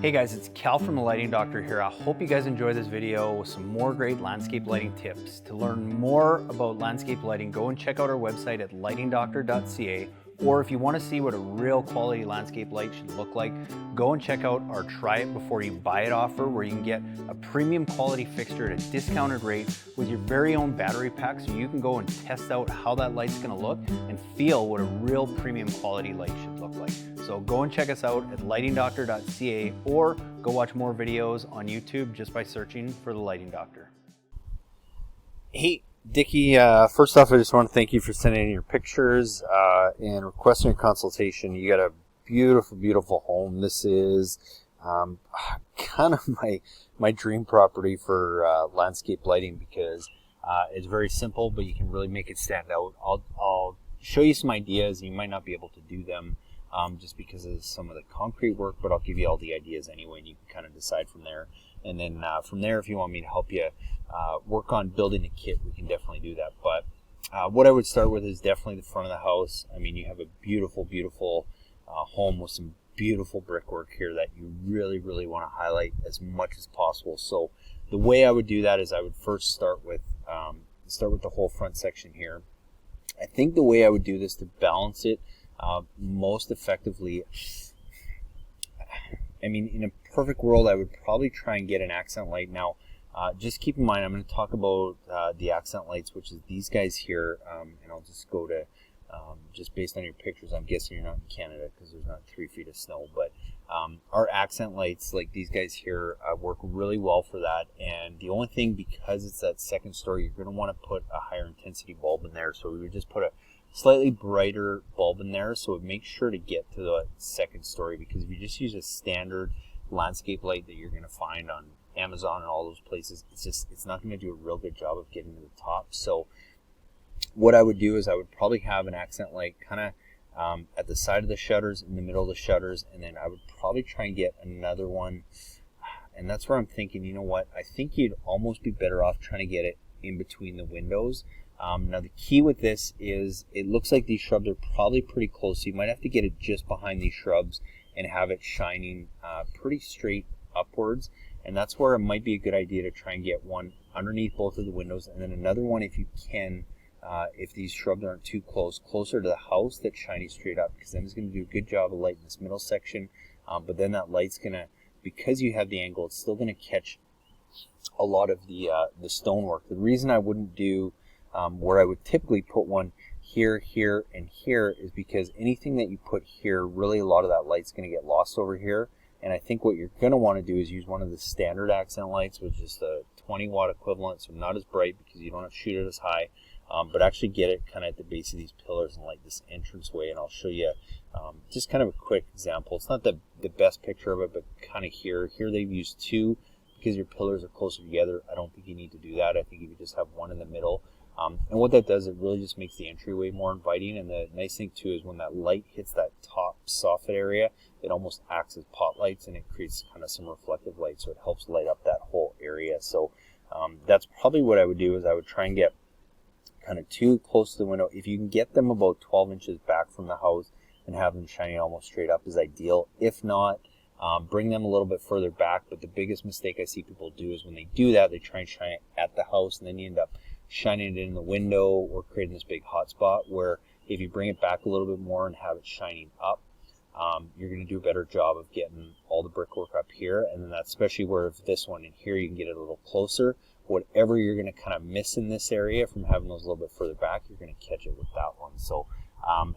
Hey guys, it's Cal from the Lighting Doctor here. I hope you guys enjoy this video with some more great landscape lighting tips. To learn more about landscape lighting, go and check out our website at lightingdoctor.ca, or if you want to see what a real quality landscape light should look like, go and check out our Try It Before You Buy It offer, where you can get a premium quality fixture at a discounted rate with your very own battery pack, so you can go and test out how that light's going to look and feel what a real premium quality light should look like. So go and check us out at lightingdoctor.ca, or go watch more videos on YouTube just by searching for the Lighting Doctor. Hey, Dickie, first off, I just want to thank you for sending in your pictures and requesting a consultation. You got a beautiful, beautiful home. This is kind of my dream property for landscape lighting because it's very simple, but you can really make it stand out. I'll show you some ideas. You might not be able to do them just because of some of the concrete work, but I'll give you all the ideas anyway, and you can kind of decide from there. And then from there, if you want me to help you work on building a kit, we can definitely do that. But what I would start with is definitely the front of the house. I mean, you have a beautiful, beautiful home with some beautiful brickwork here that you really, really want to highlight as much as possible. So the way I would do that is I would first start with the whole front section here. I think the way I would do this to balance it most effectively, I mean, in a perfect world, I would probably try and get an accent light. Now, just keep in mind, I'm going to talk about the accent lights, which is these guys here, and I'll just go to, just based on your pictures, I'm guessing you're not in Canada because there's not 3 feet of snow, but our accent lights, like these guys here, work really well for that. And the only thing, because it's that second story, you're going to want to put a higher intensity bulb in there. So we would just put a slightly brighter bulb in there, so it makes sure to get to the second story, because if you just use a standard landscape light that you're going to find on Amazon and all those places, it's not going to do a real good job of getting to the top. So what I would do is I would probably have an accent light kind of at the side of the shutters, in the middle of the shutters, and then I would probably try and get another one, and that's where I'm thinking, you know what, I think you'd almost be better off trying to get it in between the windows. Now the key with this is it looks like these shrubs are probably pretty close, so you might have to get it just behind these shrubs and have it shining pretty straight upwards, and that's where it might be a good idea to try and get one underneath both of the windows, and then another one, if you can, if these shrubs aren't too close, closer to the house, that's shining straight up, because then it's going to do a good job of lighting this middle section, but then that light's going to, because you have the angle, it's still going to catch a lot of the stonework. The reason I wouldn't do where I would typically put one here, here, and here is because anything that you put here, really a lot of that light's going to get lost over here. And I think what you're going to want to do is use one of the standard accent lights, which is the 20 watt equivalent, so not as bright because you don't have to shoot it as high, but actually get it kind of at the base of these pillars and light this entranceway. And I'll show you just kind of a quick example. It's not the best picture of it, but kind of here they've used 2 because your pillars are closer together. I don't think you need to do that. I think you could just have one in the middle. And what that does, it really just makes the entryway more inviting. And the nice thing too is when that light hits that top soffit area, it almost acts as pot lights, and it creates kind of some reflective light, so it helps light up that whole area. So that's probably what I would do, is I would try and get kind of 2 close to the window. If you can get them about 12 inches back from the house and have them shining almost straight up is ideal. If not, bring them a little bit further back. But the biggest mistake I see people do is when they do that, they try and shine it at the house, and then you end up shining it in the window or creating this big hot spot, where if you bring it back a little bit more and have it shining up, you're going to do a better job of getting all the brickwork up here. And then that's especially where if this one in here, you can get it a little closer. Whatever you're going to kind of miss in this area from having those a little bit further back, you're going to catch it with that one. So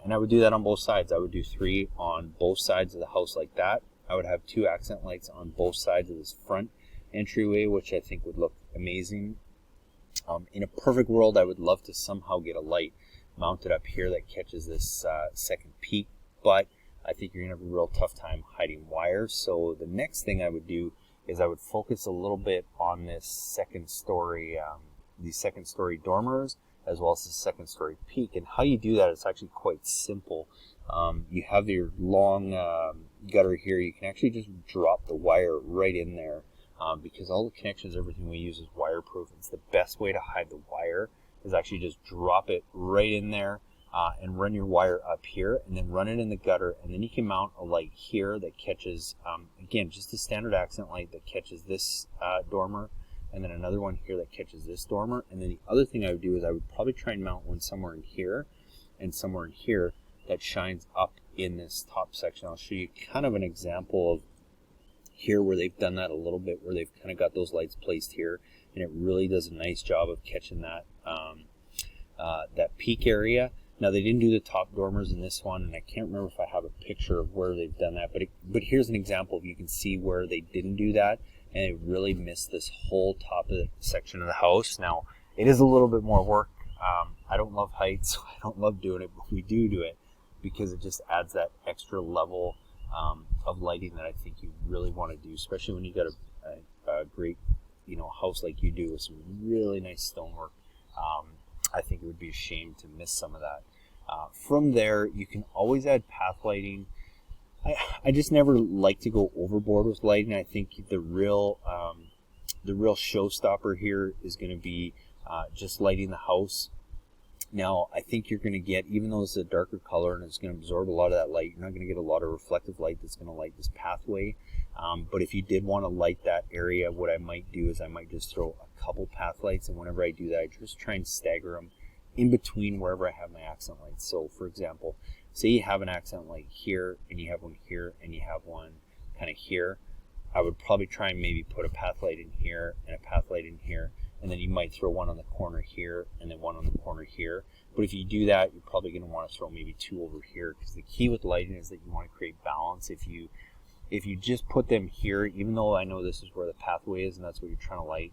and I would do that on both sides. I would do 3 on both sides of the house like that. I would have 2 accent lights on both sides of this front entryway, which I think would look amazing. In a perfect world, I would love to somehow get a light mounted up here that catches this second peak, but I think you're going to have a real tough time hiding wires. So the next thing I would do is I would focus a little bit on this second story, these second story dormers, as well as the second story peak. And how you do that is actually quite simple. You have your long gutter here. You can actually just drop the wire right in there. Because all the connections, everything we use is wireproof. It's the best way to hide the wire, is actually just drop it right in there. and run your wire up here and then run it in the gutter, and then you can mount a light here that catches, again, just a standard accent light that catches this dormer, and then another one here that catches this dormer. And then the other thing I would do is I would probably try and mount one somewhere in here and somewhere in here that shines up in this top section. I'll show you kind of an example of here where they've done that a little bit, where they've kind of got those lights placed here, and it really does a nice job of catching that that peak area. Now, they didn't do the top dormers in this one, and I can't remember if I have a picture of where they've done that, but here's an example. You can see where they didn't do that, and it really missed this whole top of the section of the house. Now, it is a little bit more work. I don't love heights, so I don't love doing it, but we do it because it just adds that extra level of lighting that I think you really want to do, especially when you got a great, house like you do with some really nice stonework. I think it would be a shame to miss some of that. From there, you can always add path lighting. I just never like to go overboard with lighting. I think the real showstopper here is going to be just lighting the house. Now, I think you're going to get, even though it's a darker color and it's going to absorb a lot of that light, you're not going to get a lot of reflective light that's going to light this pathway. But if you did want to light that area, what I might do is I might just throw a couple path lights, and whenever I do that, I just try and stagger them in between wherever I have my accent lights. So, for example, say you have an accent light here, and you have one here, and you have one kind of here. I would probably try and maybe put a path light in here and a path light in here, and then you might throw one on the corner here and then one on the corner here. But if you do that, you're probably going to want to throw maybe two over here, because the key with lighting is that you want to create balance. If you just put them here, even though I know this is where the pathway is and that's what you're trying to light,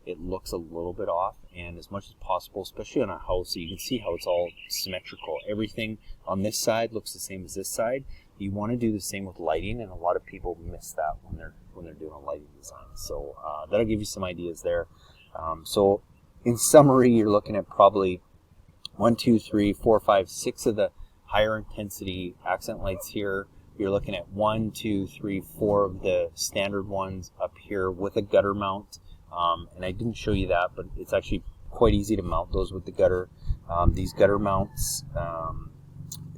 it looks a little bit off. And as much as possible, especially on a house, so you can see how it's all symmetrical. Everything on this side looks the same as this side. You want to do the same with lighting, and a lot of people miss that when they're doing a lighting design. So that'll give you some ideas there. So in summary, you're looking at probably 1, 2, 3, 4, 5, 6 of the higher intensity accent lights here. You're looking at 1, 2, 3, 4 of the standard ones up here with a gutter mount. And I didn't show you that, but it's actually quite easy to mount those with the gutter. These gutter mounts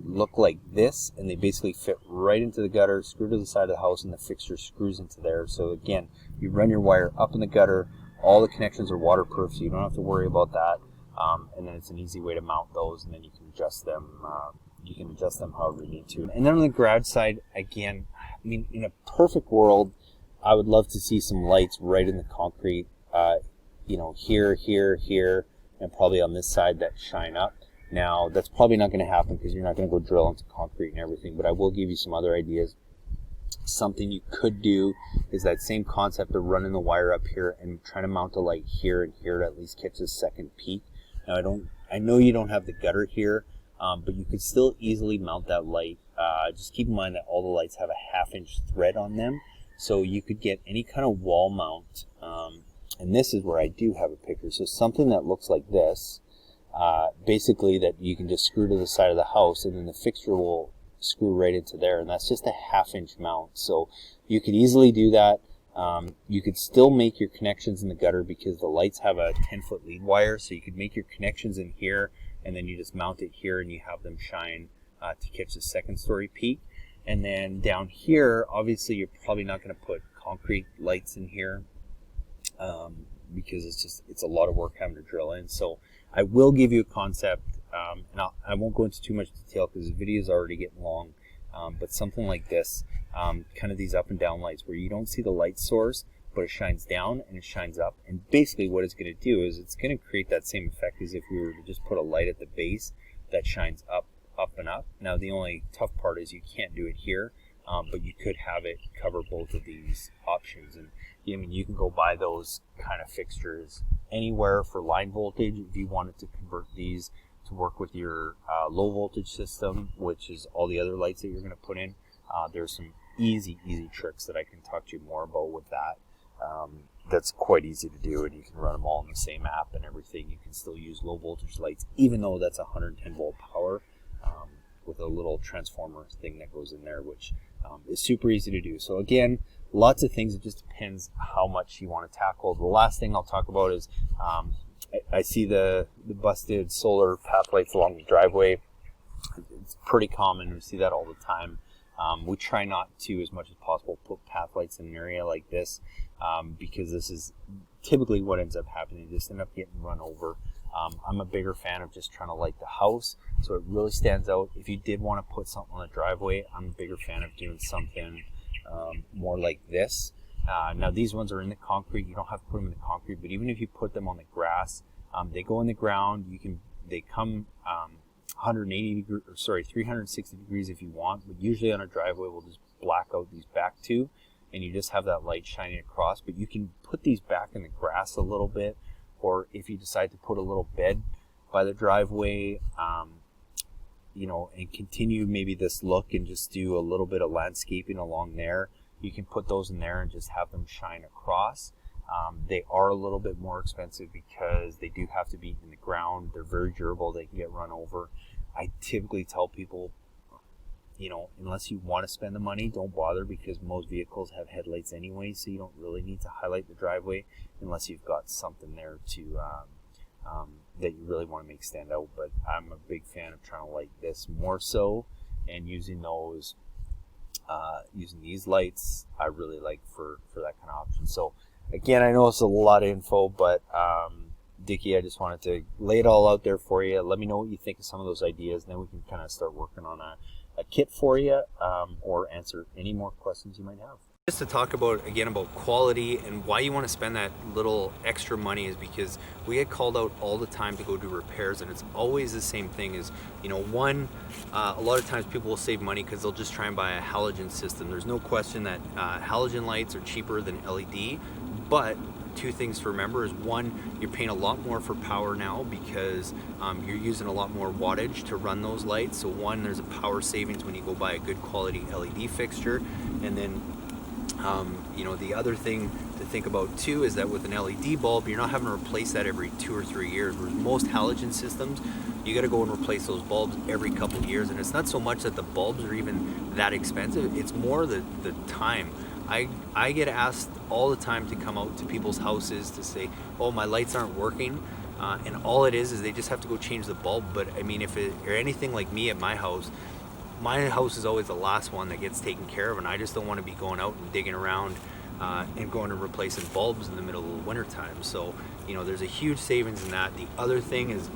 look like this, and they basically fit right into the gutter, screw to the side of the house, and the fixture screws into there. So again, you run your wire up in the gutter. All the connections are waterproof, so you don't have to worry about that. And then it's an easy way to mount those, and then you can adjust them. You can adjust them however you need to. And then on the garage side, again, I mean, in a perfect world, I would love to see some lights right in the concrete. Here, here, here, and probably on this side that shine up. Now, that's probably not going to happen because you're not going to go drill into concrete and everything, but I will give you some other ideas. Something you could do is that same concept of running the wire up here and trying to mount a light here and here to at least catch the second peak. Now, I know you don't have the gutter here, but you could still easily mount that light. Just keep in mind that all the lights have a 1/2-inch thread on them, so you could get any kind of wall mount. And this is where I do have a picture. So something that looks like this, basically that you can just screw to the side of the house, and then the fixture will screw right into there, and that's just a 1/2-inch mount. So you could easily do that. You could still make your connections in the gutter because the lights have a 10-foot lead wire, so you could make your connections in here, and then you just mount it here and you have them shine to catch the second story peak. And then down here, obviously you're probably not going to put concrete lights in here because it's a lot of work having to drill in. So I will give you a concept, and I won't go into too much detail because the video is already getting long, but something like this, kind of these up and down lights where you don't see the light source, but it shines down and it shines up. And basically what it's going to do is it's going to create that same effect as if we were to just put a light at the base that shines up, up, and up. Now, the only tough part is you can't do it here, but you could have it cover both of these options. And I mean, you can go buy those kind of fixtures anywhere for line voltage if you wanted to convert these to work with your low voltage system, which is all the other lights that you're going to put in. There's some easy tricks that I can talk to you more about with that. That's quite easy to do, and you can run them all in the same app and everything. You can still use low voltage lights, even though that's 110 volt power, with a little transformer thing that goes in there, which is super easy to do. So again, lots of things. It just depends how much you want to tackle. The last thing I'll talk about is I see the busted solar path lights along the driveway. It's pretty common. We see that all the time. We try not to, as much as possible, put path lights in an area like this, because this is typically what ends up happening. You just end up getting run over. I'm a bigger fan of just trying to light the house so it really stands out. If you did want to put something on the driveway, I'm a bigger fan of doing something more like this. Now these ones are in the concrete. You don't have to put them in the concrete, but even if you put them on the grass, they go in the ground. They come 360 degrees if you want, but usually on a driveway we'll just black out these back two, and you just have that light shining across. But you can put these back in the grass a little bit, or if you decide to put a little bed by the driveway, and continue maybe this look and just do a little bit of landscaping along there, you can put those in there and just have them shine across. They are a little bit more expensive because they do have to be in the ground. They're very durable. They can get run over. I typically tell people, unless you want to spend the money, don't bother, because most vehicles have headlights anyway, so you don't really need to highlight the driveway unless you've got something there to that you really want to make stand out. But I'm a big fan of trying to light this more so, and using these lights I really like for that kind of option. So again, I know it's a lot of info, but Dickie, I just wanted to lay it all out there for you. Let me know what you think of some of those ideas, and then we can kind of start working on a kit for you, or answer any more questions you might have. Just to talk about quality and why you want to spend that little extra money is because we get called out all the time to go do repairs, and it's always the same thing. Is a lot of times people will save money because they'll just try and buy a halogen system. There's no question that halogen lights are cheaper than LED, but two things to remember is, one, you're paying a lot more for power now because you're using a lot more wattage to run those lights. So one, there's a power savings when you go buy a good quality LED fixture. And then the other thing to think about too is that with an LED bulb, you're not having to replace that every 2 or 3 years, whereas most halogen systems, you got to go and replace those bulbs every couple of years. And it's not so much that the bulbs are even that expensive, it's more the time. I get asked all the time to come out to people's houses to say, oh, my lights aren't working, and all it is they just have to go change the bulb. But I mean, if it or anything like me at my house is always the last one that gets taken care of, and I just don't want to be going out and digging around and going and replacing bulbs in the middle of the winter time. So there's a huge savings in that. The other thing is,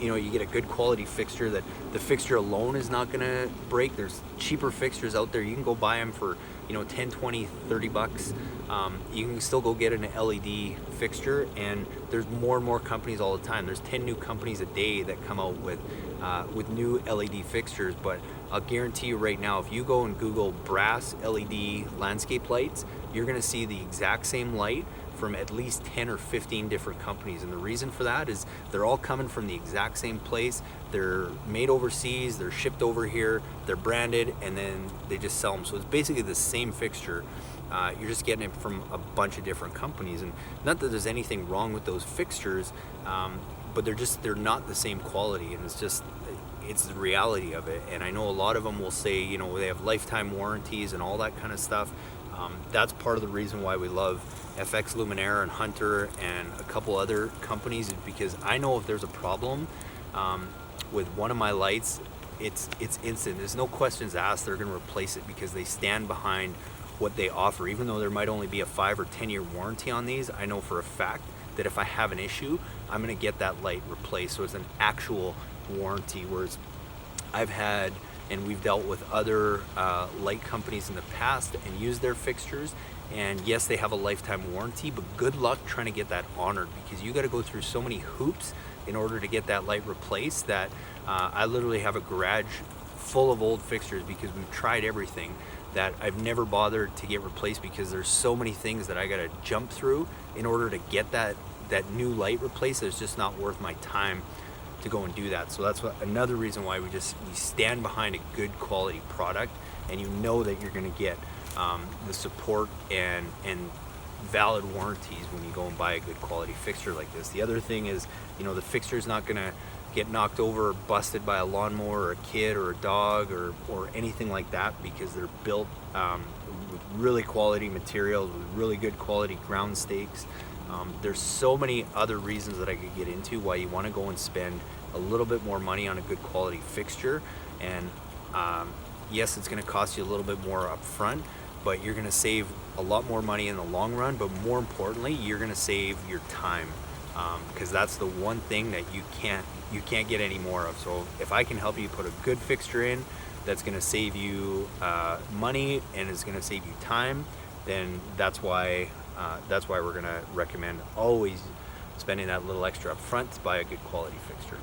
you get a good quality fixture that the fixture alone is not going to break. There's cheaper fixtures out there. You can go buy them for 10, 20, 30 bucks. You can still go get an LED fixture, and there's more and more companies all the time. There's 10 new companies a day that come out with new LED fixtures. But I'll guarantee you right now, if you go and Google brass LED landscape lights, you're going to see the exact same light from at least 10 or 15 different companies. And the reason for that is they're all coming from the exact same place. They're made overseas, they're shipped over here, they're branded, and then they just sell them. So it's basically the same fixture. You're just getting it from a bunch of different companies. And not that there's anything wrong with those fixtures, but they're not the same quality, and it's the reality of it. And I know a lot of them will say, they have lifetime warranties and all that kind of stuff. That's part of the reason why we love FX Luminaire and Hunter and a couple other companies, is because I know if there's a problem with one of my lights, it's instant. There's no questions asked. They're going to replace it because they stand behind what they offer. Even though there might only be a 5 or 10 year warranty on these, I know for a fact that if I have an issue, I'm going to get that light replaced. So it's an actual warranty. Whereas I've had, and we've dealt with other light companies in the past and used their fixtures, and yes, they have a lifetime warranty, but good luck trying to get that honored, because you got to go through so many hoops in order to get that light replaced that I literally have a garage full of old fixtures because we've tried everything that I've never bothered to get replaced, because there's so many things that I got to jump through in order to get that new light replaced. It's just not worth my time to go and do that. So that's another reason why we stand behind a good quality product, and that you're going to get the support and valid warranties when you go and buy a good quality fixture like this. The other thing is, the fixture is not going to get knocked over or busted by a lawnmower or a kid or a dog or anything like that, because they're built with really quality materials, with really good quality ground stakes. There's so many other reasons that I could get into why you want to go and spend a little bit more money on a good quality fixture. And yes, it's going to cost you a little bit more up front, but you're going to save a lot more money in the long run. But more importantly, you're going to save your time, because that's the one thing that you can't get any more of. So if I can help you put a good fixture in that's going to save you money and is going to save you time, then that's why we're going to recommend always spending that little extra up front to buy a good quality fixture.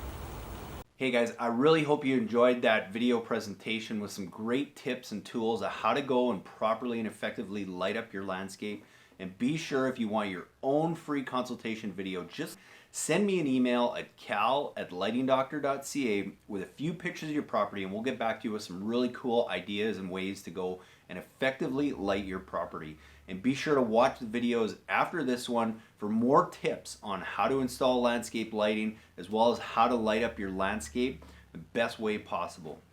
Hey guys, I really hope you enjoyed that video presentation with some great tips and tools on how to go and properly and effectively light up your landscape. And be sure, if you want your own free consultation video, just send me an email at cal@lightingdoctor.ca with a few pictures of your property, and we'll get back to you with some really cool ideas and ways to go and effectively light your property. And be sure to watch the videos after this one for more tips on how to install landscape lighting, as well as how to light up your landscape the best way possible.